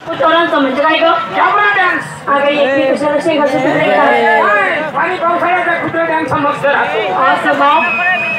कुतोरांचं म्हणजे काय ग? कॅबरा डान्स. अगं एक कशाला शेंगाचं कुत्रे काय? पाणी पावसाळ्याचा कुत्रा डान्स मस्त राहतो. असं भाऊ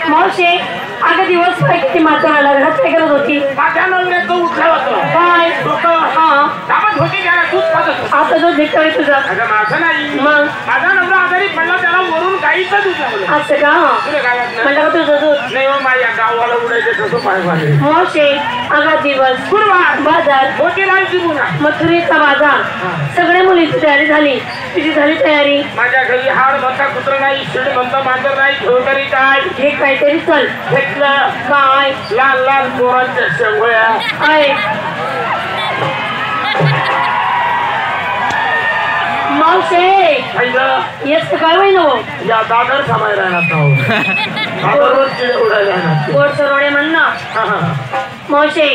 मावशे अगं दिवस काय किती म्हातारा घरात काय करत होती? माझ्या नवऱ्याचं उठलं होतं. काय? डोकं हा दाबत होती त्याला दूध पाजत होतं. आता जो धिक्कार तुझा अगं माझं नाही. मग माझा नवरा आजारी पडला त्याला वरून गाईचं दूध लावलं. असं का? तुला काय वाटलं? म्हणलं का तुझं दूध? नाही हो माझ्या गावाला उडायचं तसं पाय मारे. मावशे अगं दिवस गुरुवार बाजार मोठी राहायची पुन्हा. मथुरेचा बाजार सगळ्या मुलींची तयारी झाली. तुझी झाली तयारी? माझ्या घरी हाड म्हणता कुत्र नाही, शिड म्हणता मांजर नाही, घेऊ तरी काय हे काहीतरी चल घेतलं. काय लाल लाल पोरांच्या शेंगोळ्या आहे मावशे खायचं. येस काय होई नो या दादर समाय राहणार दादरवर चिडे उडायला राहणार. गोड सरोडे म्हण ना मावशे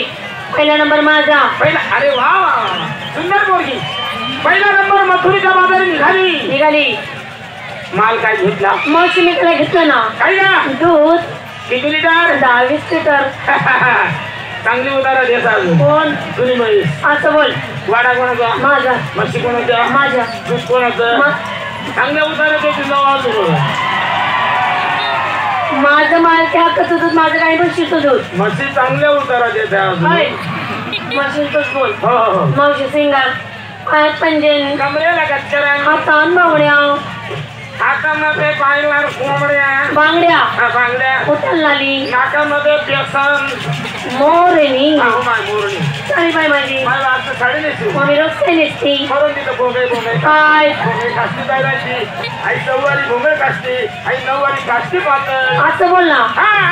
पहिला नंबर माझा. पहिला अरे वा वा वा. सुंदर पोरगी. पहिला नंबर मथुरीच्या बाजारी निघाली. माल काय घेतला? मावशी मी त्याला घेतलं ना काय ना दूध किती लिटर? 10-20 लिटर. चांगली उदाहरण देत अजून. कोण? तुझी म्हैस. असं बोल. वाडा कोणाचा? माझा. म्हशी कोणाच्या? माझ्या. दूध कोणाचं? चांगल्या उदाहरण देत तुझं. माझं माल त्या हक्काचं दूध माझं काही म्हशीचं दूध. म्हशी चांगल्या उदाहरण देत काय म्हशीचंच बोल. हो हो. मावशी सिंगार पायात पंजन कमरेला गच्चरा हातात बांगड्या हातामध्ये पायला कोंबड्या बांगड्या बांगड्या उचल लाली नाकामध्ये बेसन मोरेनी अहो माय मोरणी साडी बाई माझी मला आता साडी नेसली मम्मी रोज काय नेसती म्हणून तिथं भोंगे भोंगे काय भोंगे काष्टी जायची. आई नऊवारी भोंगे काष्टी, आई नऊवारी काष्टी पातळ. असं बोल ना.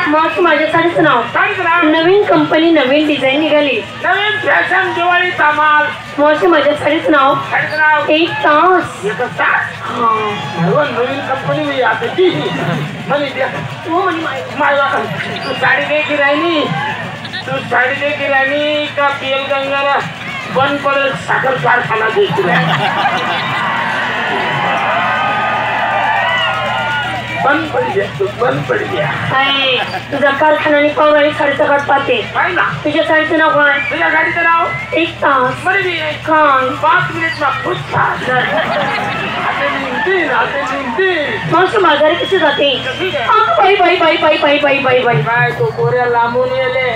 मग माझ्या साडीचं नाव सांग ना. नवीन कंपनी नवीन डिझाईन निघाली. नवीन फॅशन दिवाळीचा माल. मावशी माझ्या साडीचं नाव साडीचं नाव 1 तास. एकच तास. नवीन कंपनी मी आता ती म्हणे द्या माझ्या तू साडी दे की राहिली. तू साडी दे की राहिली का तेल गंगाला बंद पडेल साखर कारखाना देखील बंद पडी द्या. तू बंद पडी द्या. तुझा कारखाना पावराळी साडीचा काढ पाहते. तुझ्या साडीचं नाव काय? तुझ्या गाडीचं नाव 1 तास. बरं काय 5 मिनिटला खुश आता निघते. मावशी माघारी कशी जाते? बाई बाई बाई बाई बाई बाई बाई बाई काय तो कोऱ्या लांबून येले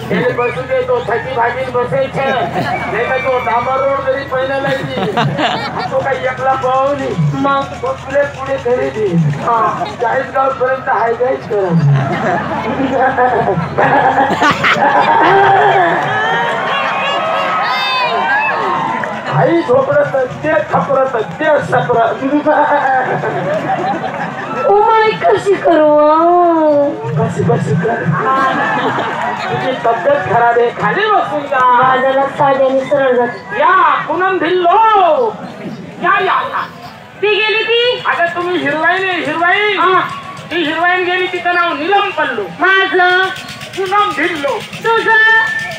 त्याने बसू दे. तो थकी भाजीत बसायचे नाही तर तो डांबर रोड जरी पहिला लागली तो काही एकला पाहुनी मग तो पुढे पुढे घरी दे. चाळीसगाव पर्यंत हायगाईच करत. आई झोपडत ते खपरत ते सपरत. ओ माय कशी करू? कशी कर. तुझी तब्येत खराब आहे. खाली बसून जा. बाजारात साड्याने सरळ जाते. या पूनम भिल्लो या या. ती गेली ती. आता तुम्ही हिरवाईन ती हिरवाईन गेली. तिचं नाव नीलम पल्लू. माझं पूनम भिल्लो. तुझं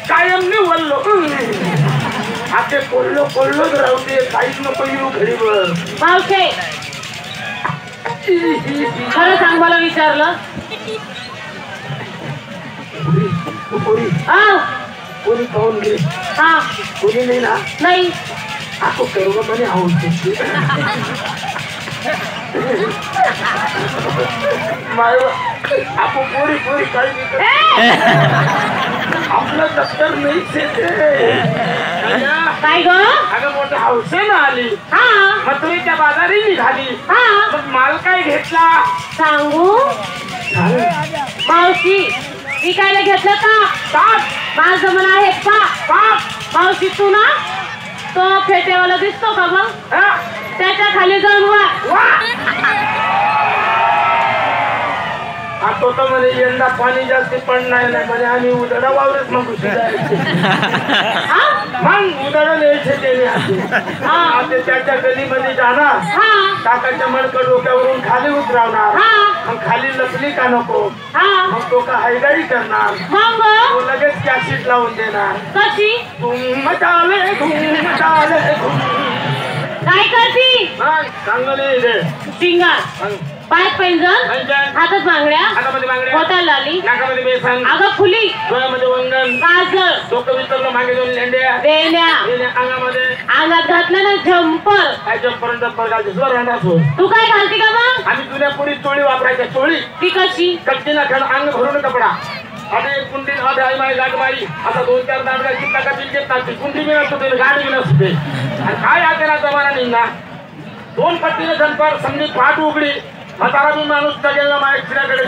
कायम निवडलो. आता कोल्लोच राहू दे. काहीच नको येऊ घरी वर. मावशे खरं सांग मला विचारलं कोणी पाहून घे. हा कोणी नाही ना. नाही आपण करू म्हणे आवडते. आपण पोरी काही आपलं दप्तर नाही. काय ग? अगं मोठं हौसेनं आली. मथुरीच्या बाजारी निघाली. मग माल काय घेतला सांगू? मावशी विकायला घेतलं का? माझं मन आहे का? मावशी तू ना तो फेटेवाला दिसतो का मग? त्याच्या खाली जाऊन वा. तो तर म्हणे यंदा पाणी जास्त पडणार नाही म्हणे. आम्ही उदाडा वावरच मग मग उदाडा न्यायचे त्याने. त्याच्या गलीमध्ये जाणार. काकाच्या मणकं डोक्यावरून खाली उतरवणार. मग खाली लपली का नको. मग तो का हायगाडी करणार. तो लगेच कॅसेट लावून देणार. कशी? मचाले काय करती? चांगले सिंगार पायात पैंजण, पैंजण, हातात बांगड्या, हातामध्ये बांगड्या, पोटाला लाली, नाकामध्ये बेसन, अगं फुली, डोळ्यामध्ये वंगण, काजळ, डोकं विसरलं मागे दोन लेंड्या, वेण्या, अंगामध्ये अंगात घातलं ना झंपर. काय जंपर घालते स्वरांना असो. तू काय घालते का मग? आम्ही जुन्या पुढी चोळी वापरायच्या. चोळी ती कशी? कच्ची ना खण अंग भरून कपडा आता एक कुंडी आधी आई माई गाठ मारी आता 2-4 दांडगा चित्ता का तिलकेत टाकते. कुंडी बी नसते गाडी बी नसते आणि काय आता जमाना नाही ना. 2 पट्टीने जंपर समजी पाठ उघडी म्हातारा बी माणूस गेला माझ्या शिराकडे.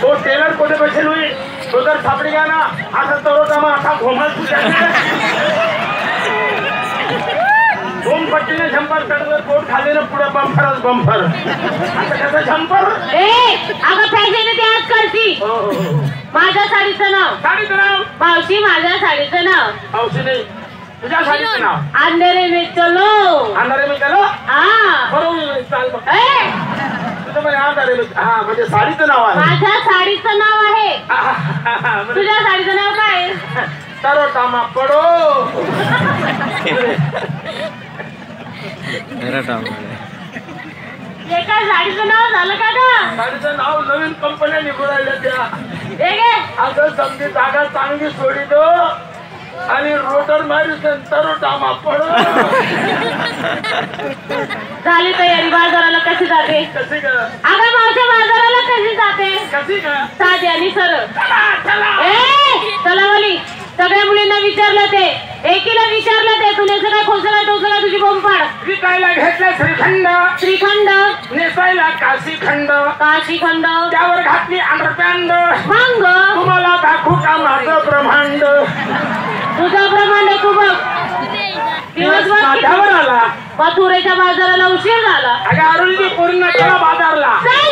तो टेलर कुठे बसेल होई तो जर सापडी घ्या ना असा तरोटा मग असा घोमळ तुझ्या 2 पट्टीने झंपर चढवर पोट खाली ना पुढे बंफरच बंफर. आता कसं झंपर अगं फॅशन ते आज करती. माझ्या साडीचं नाव साडीचं नाव मावशी. माझ्या साडीचं नाव मावशी नाही तुझ्या साडीचं नाव अंधेरे में चलो. अंधारे मी चलो. हा बरोबर चाल मग ए तुझं म्हणजे अंधारे मी हा म्हणजे साडीचं नाव आहे. माझ्या साडीचं नाव आहे. तुझ्या साडीचं नाव काय? तरोटा मा पडो. एका साडीचं नाव झालं का ग? साडीचं नाव नवीन कंपन्या निघून राहिल्या त्या. हे घे. असं समजी जागा चांगली सोडी दो आणि रोटर मारी तरोटा मा पडो. झाली तयारी. बाजाराला कशी जाते? कशी ग अगं मावशी बाजाराला कशी जाते? कशी ग साधी आणि सरळ. चला चला बोली. सगळ्या मुलींना विचारलं ते एकीला विचारलं ते तुला काय खोसला टोचला तुझी बोंबाड. विकायला घेतला श्रीखंड श्रीखंड नेसायला काशीखंड काशीखंड त्यावर घातली अंडरपॅन्ट. मांग तुम्हाला दाखवू का माझं ब्रह्मांड. तुझा ब्रह्मांड तू बघ. दिवसभर माझ्यावर आला मथुरेच्या बाजाराला उशीर झाला. अगं अरुणजी पूर्ण केला बाजारला. चल